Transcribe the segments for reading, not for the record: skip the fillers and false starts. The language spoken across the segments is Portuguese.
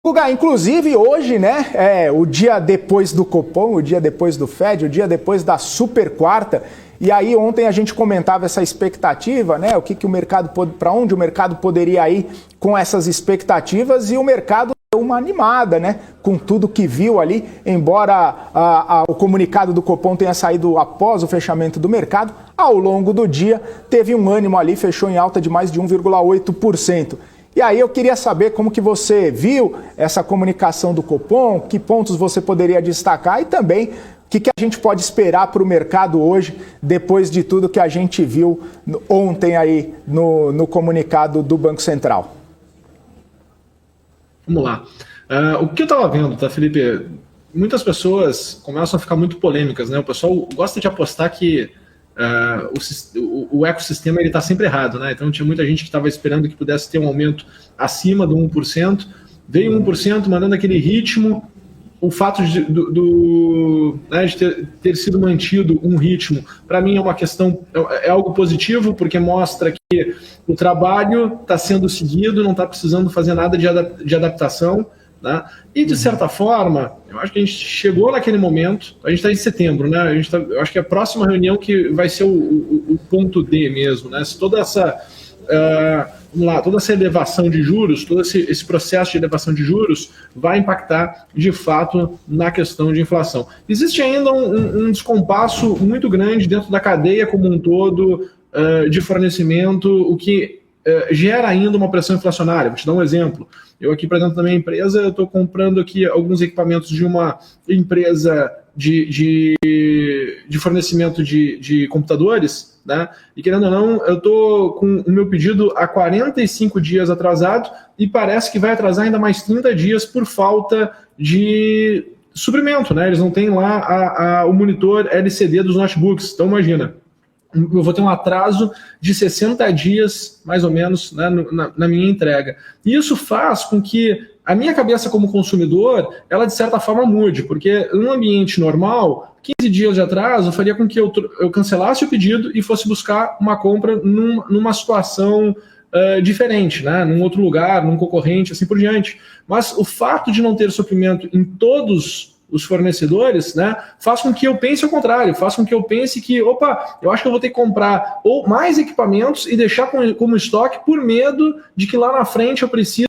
Guga, inclusive hoje, né, o dia depois do Copom, o dia depois do Fed, o dia depois da super quarta, e aí ontem a gente comentava essa expectativa, né, o mercado, para onde o mercado poderia ir com essas expectativas, e o mercado deu uma animada, né, com tudo que viu ali, embora o comunicado do Copom tenha saído após o fechamento do mercado, ao longo do dia teve um ânimo ali, fechou em alta de mais de 1,8%. E aí eu queria saber como que você viu essa comunicação do Copom, que pontos você poderia destacar e também o que a gente pode esperar para o mercado hoje, depois de tudo que a gente viu ontem aí no comunicado do Banco Central. Vamos lá. O que eu estava vendo, tá, Felipe? Muitas pessoas começam a ficar muito polêmicas, né? O pessoal gosta de apostar que o ecossistema está sempre errado, né? Então tinha muita gente que estava esperando que pudesse ter um aumento acima do 1%, veio 1% mandando aquele ritmo. O fato de ter sido mantido um ritmo, para mim é uma questão, é algo positivo, porque mostra que o trabalho está sendo seguido, não está precisando fazer nada de adaptação. Né? E, de certa forma, eu acho que a gente chegou naquele momento, a gente está em setembro, né? Eu acho que a próxima reunião que vai ser o ponto D mesmo, né? Se toda essa, toda essa elevação de juros, todo esse processo de elevação de juros vai impactar, de fato, na questão de inflação. Existe ainda um descompasso muito grande dentro da cadeia como um todo de fornecimento, o que gera ainda uma pressão inflacionária. Vou te dar um exemplo. Eu aqui para dentro da minha empresa, eu estou comprando aqui alguns equipamentos de uma empresa de fornecimento de computadores, né? E querendo ou não, eu estou com o meu pedido há 45 dias atrasado e parece que vai atrasar ainda mais 30 dias por falta de suprimento, né? Eles não têm lá o monitor LCD dos notebooks. Então imagina, eu vou ter um atraso de 60 dias, mais ou menos, né, na minha entrega. E isso faz com que a minha cabeça como consumidor, ela de certa forma mude, porque num ambiente normal, 15 dias de atraso faria com que eu cancelasse o pedido e fosse buscar uma compra numa situação diferente, né, num outro lugar, num concorrente, assim por diante. Mas o fato de não ter suprimento em todos os fornecedores, né, faz com que eu pense ao contrário, faz com que eu pense que, eu acho que eu vou ter que comprar ou mais equipamentos e deixar como estoque por medo de que lá na frente eu precise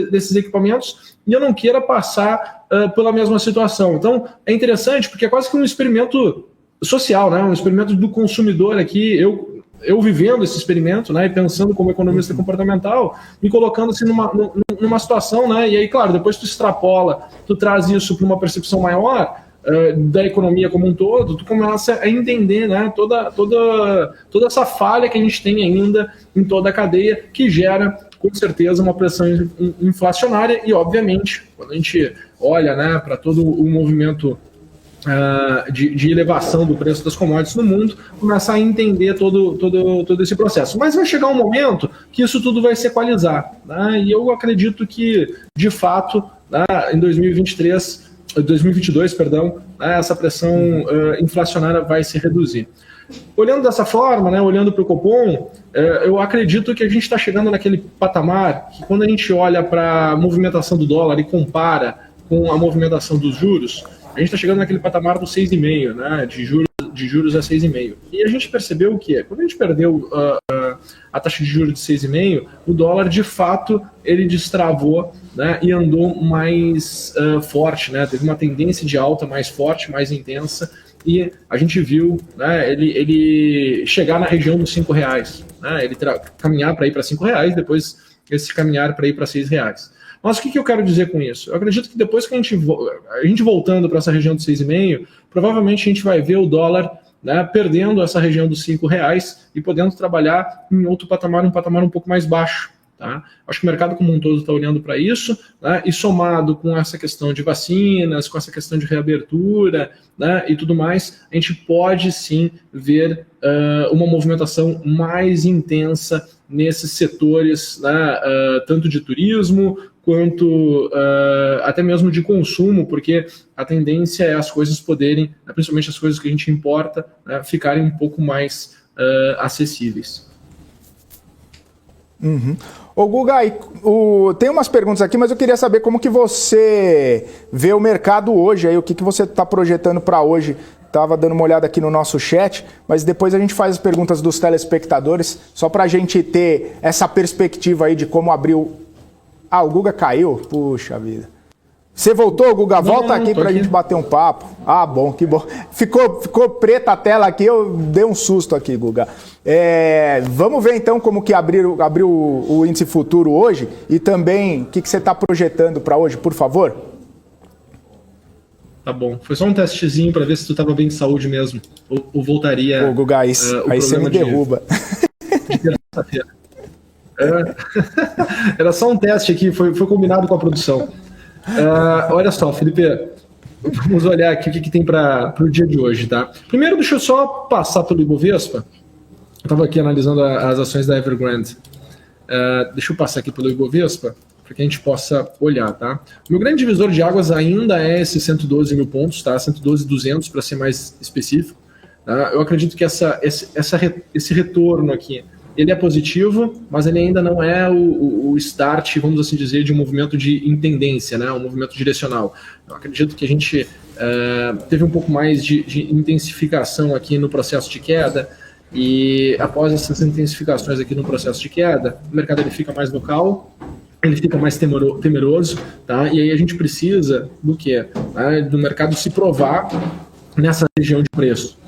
desses equipamentos e eu não queira passar pela mesma situação. Então, é interessante porque é quase que um experimento social, né, um experimento do consumidor aqui, eu vivendo esse experimento, né, e pensando como economista comportamental, me colocando assim numa situação, né, e aí, claro, depois tu extrapola, tu traz isso para uma percepção maior da economia como um todo, tu começa a entender, né, toda essa falha que a gente tem ainda em toda a cadeia, que gera, com certeza, uma pressão inflacionária e, obviamente, quando a gente olha, né, para todo o movimento de elevação do preço das commodities no mundo, começar a entender todo esse processo. Mas vai chegar um momento que isso tudo vai se equalizar, né? E eu acredito que, de fato, né, em 2022, né, essa pressão inflacionária vai se reduzir. Olhando dessa forma, né, olhando para o Copom, eu acredito que a gente está chegando naquele patamar que, quando a gente olha para a movimentação do dólar e compara com a movimentação dos juros, a gente está chegando naquele patamar do 6,5, né, de juros a 6,5. E a gente percebeu o que? Quando a gente perdeu a taxa de juros de 6,5, o dólar, de fato, ele destravou, né, e andou mais forte, né, teve uma tendência de alta mais forte, mais intensa, e a gente viu, né, ele chegar na região dos R$5, né, ele caminhar para ir para R$5, depois esse caminhar para ir para R$6. Mas o que eu quero dizer com isso? Eu acredito que depois que a gente voltando para essa região de 6,5, provavelmente a gente vai ver o dólar, né, perdendo essa região dos R$5 e podendo trabalhar em outro patamar, um patamar um pouco mais baixo. Tá? Acho que o mercado como um todo está olhando para isso, né, e somado com essa questão de vacinas, com essa questão de reabertura, né, e tudo mais, a gente pode sim ver uma movimentação mais intensa nesses setores, né, tanto de turismo quanto até mesmo de consumo, porque a tendência é as coisas poderem, principalmente as coisas que a gente importa, né, ficarem um pouco mais acessíveis. Uhum. Ô Guga, tem umas perguntas aqui, mas eu queria saber como que você vê o mercado hoje, aí, o que você está projetando para hoje. Estava dando uma olhada aqui no nosso chat, mas depois a gente faz as perguntas dos telespectadores, só para a gente ter essa perspectiva aí de como abriu... Ah, o Guga caiu? Puxa vida. Você voltou, Guga? Volta aqui para a gente bater um papo. Ah, bom, que bom. Ficou preta a tela aqui, eu dei um susto aqui, Guga. Vamos ver então como que abriu o índice futuro hoje e também o que você está projetando para hoje, por favor? Tá bom. Foi só um testezinho para ver se tu estava bem de saúde mesmo. Ou voltaria... Ô, Guga, aí você me derruba. De terça-feira. Era só um teste aqui, foi combinado com a produção. Olha só, Felipe, vamos olhar aqui o que tem para o dia de hoje, tá? Primeiro, deixa eu só passar pelo Ibovespa. Eu estava aqui analisando as ações da Evergrande. Deixa eu passar aqui pelo Ibovespa para que a gente possa olhar, tá? O meu grande divisor de águas ainda é esses 112 mil pontos, tá? 112.200 para ser mais específico. Tá? Eu acredito que esse retorno aqui ele é positivo, mas ele ainda não é o start, vamos assim dizer, de um movimento de tendência, né? Um movimento direcional. Eu acredito que a gente teve um pouco mais de intensificação aqui no processo de queda, e após essas intensificações aqui no processo de queda, o mercado ele fica mais local, ele fica mais temeroso, tá? E aí a gente precisa do quê? Do mercado se provar nessa região de preço.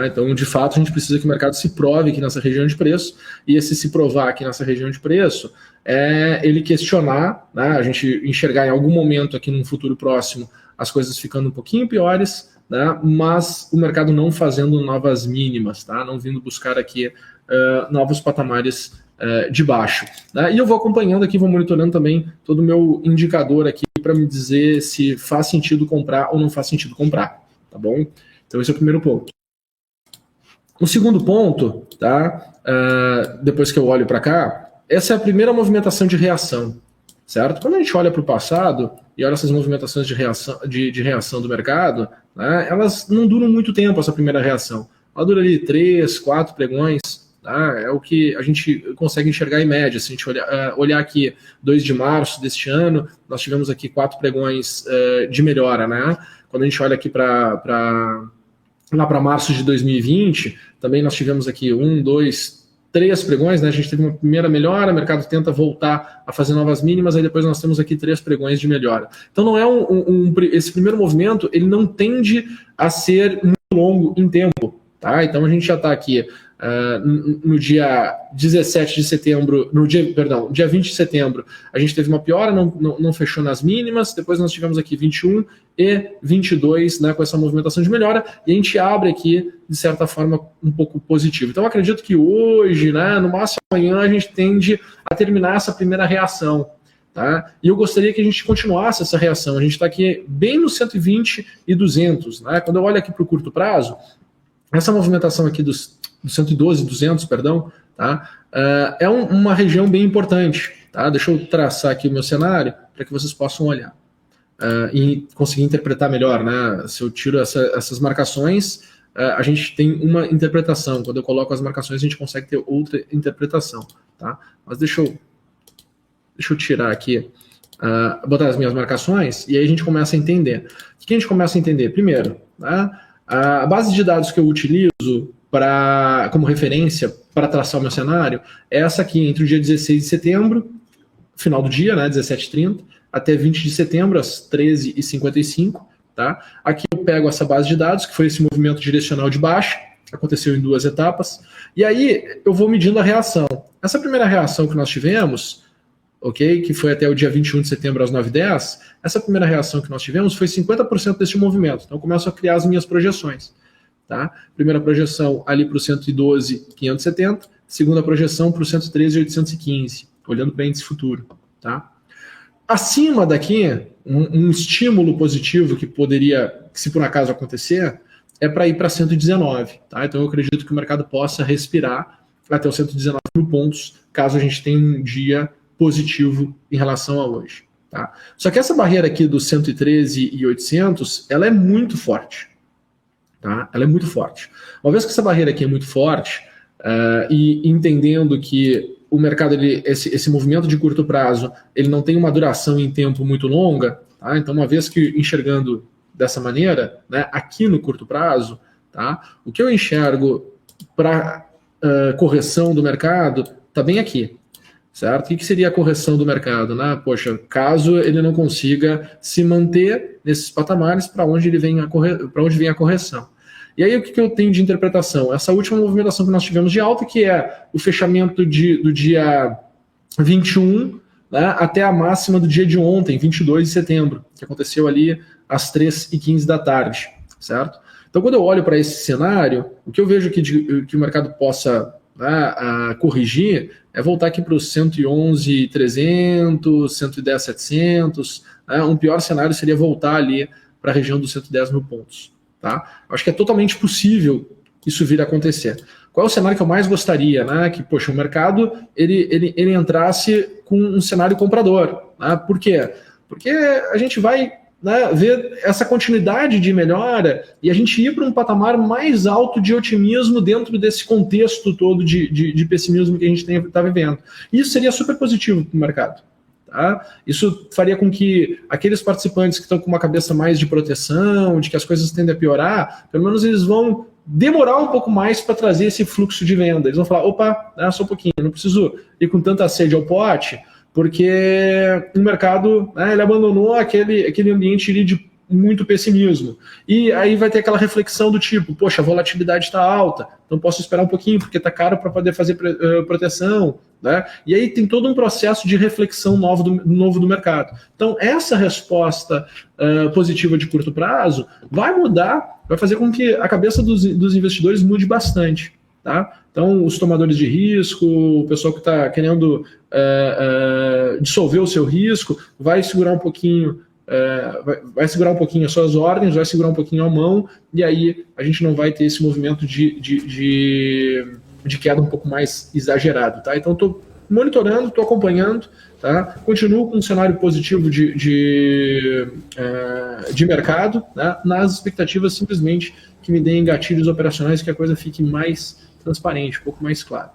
Então, de fato, a gente precisa que o mercado se prove aqui nessa região de preço, e esse se provar aqui nessa região de preço é ele questionar, né, a gente enxergar em algum momento aqui num futuro próximo as coisas ficando um pouquinho piores, né, mas o mercado não fazendo novas mínimas, tá, não vindo buscar aqui novos patamares de baixo. Né, e eu vou acompanhando aqui, vou monitorando também todo o meu indicador aqui para me dizer se faz sentido comprar ou não faz sentido comprar, tá bom? Então esse é o primeiro ponto. O segundo ponto, tá? Depois que eu olho para cá, essa é a primeira movimentação de reação, certo? Quando a gente olha para o passado e olha essas movimentações de reação do mercado, né, elas não duram muito tempo, essa primeira reação. Ela dura ali 3, 4 pregões, tá? É o que a gente consegue enxergar em média. Se a gente olhar aqui 2 de março deste ano, nós tivemos aqui 4 pregões de melhora, né? Quando a gente olha aqui lá para março de 2020, também nós tivemos aqui 1, 2, 3 pregões, né? A gente teve uma primeira melhora, o mercado tenta voltar a fazer novas mínimas, aí depois nós temos aqui 3 pregões de melhora. Então não é esse primeiro movimento, ele não tende a ser muito longo em tempo, tá? Então a gente já está aqui no dia 17 de setembro, dia 20 de setembro, a gente teve uma piora, não fechou nas mínimas, depois nós tivemos aqui 21 e 22, né, com essa movimentação de melhora, e a gente abre aqui, de certa forma, um pouco positivo. Então, eu acredito que hoje, né, no máximo amanhã, a gente tende a terminar essa primeira reação, tá? E eu gostaria que a gente continuasse essa reação. A gente está aqui bem no 120 e 200, né? Quando eu olho aqui para o curto prazo, essa movimentação aqui dos 112, 200, perdão, tá? É uma região bem importante, tá? Deixa eu traçar aqui o meu cenário para que vocês possam olhar e conseguir interpretar melhor, né? Se eu tiro essas marcações, a gente tem uma interpretação. Quando eu coloco as marcações, a gente consegue ter outra interpretação, tá? Mas deixa eu tirar aqui, botar as minhas marcações, e aí a gente começa a entender. O que a gente começa a entender? Primeiro, tá? A base de dados que eu utilizo como referência para traçar o meu cenário é essa aqui, entre o dia 16 de setembro, final do dia, né, 17h30, até 20 de setembro, às 13h55, tá? Aqui eu pego essa base de dados, que foi esse movimento direcional de baixa, aconteceu em 2 etapas, e aí eu vou medindo a reação. Essa primeira reação que nós tivemos, ok, que foi até o dia 21 de setembro às 9h10, essa primeira reação que nós tivemos foi 50% desse movimento. Então eu começo a criar as minhas projeções. Tá? Primeira projeção ali para o 112.570, segunda projeção para o 113.815, olhando para o índice futuro. Tá? Acima daqui, um estímulo positivo que se por acaso acontecer, é para ir para 119. Tá? Então eu acredito que o mercado possa respirar até os 119 mil pontos, caso a gente tenha um dia positivo em relação a hoje. Tá? Só que essa barreira aqui dos 113.800, ela é muito forte. Tá? Ela é muito forte. Uma vez que essa barreira aqui é muito forte, e entendendo que o mercado, esse movimento de curto prazo, ele não tem uma duração em tempo muito longa, tá? Então, uma vez que enxergando dessa maneira, né, aqui no curto prazo, tá, o que eu enxergo para correção do mercado está bem aqui, certo? O que seria a correção do mercado, né? Poxa, caso ele não consiga se manter nesses patamares, para onde vem a correção. E aí o que eu tenho de interpretação? Essa última movimentação que nós tivemos de alta, que é o fechamento do dia 21, né, até a máxima do dia de ontem, 22 de setembro, que aconteceu ali às 3h15 da tarde, certo? Então, quando eu olho para esse cenário, o que eu vejo que o mercado possa, né, corrigir é voltar aqui para os 111.300, 110.700. Né? Um pior cenário seria voltar ali para a região dos 110 mil pontos. Tá? Acho que é totalmente possível isso vir a acontecer. Qual é o cenário que eu mais gostaria? Né? Que, poxa, o mercado ele entrasse com um cenário comprador. Né? Por quê? Porque a gente vai, né, ver essa continuidade de melhora e a gente ir para um patamar mais alto de otimismo dentro desse contexto todo de pessimismo que a gente está vivendo. Isso seria super positivo para o mercado. Tá? Isso faria com que aqueles participantes que estão com uma cabeça mais de proteção, de que as coisas tendem a piorar, pelo menos eles vão demorar um pouco mais para trazer esse fluxo de venda. Eles vão falar, opa, só um pouquinho, não preciso ir com tanta sede ao pote, porque o mercado, né, ele abandonou aquele ambiente de muito pessimismo. E aí vai ter aquela reflexão do tipo, poxa, a volatilidade está alta, então posso esperar um pouquinho, porque está caro para poder fazer proteção. Né? E aí tem todo um processo de reflexão novo do mercado. Então, essa resposta positiva de curto prazo vai mudar, vai fazer com que a cabeça dos investidores mude bastante. Tá? Então, os tomadores de risco, o pessoal que está querendo dissolver o seu risco, vai segurar um pouquinho, vai segurar um pouquinho as suas ordens, vai segurar um pouquinho a mão, e aí a gente não vai ter esse movimento de queda um pouco mais exagerado. Tá? Então, estou monitorando, estou acompanhando, tá? Continuo com um cenário positivo de mercado, né? Nas expectativas simplesmente que me deem gatilhos operacionais, que a coisa fique mais transparente, um pouco mais clara.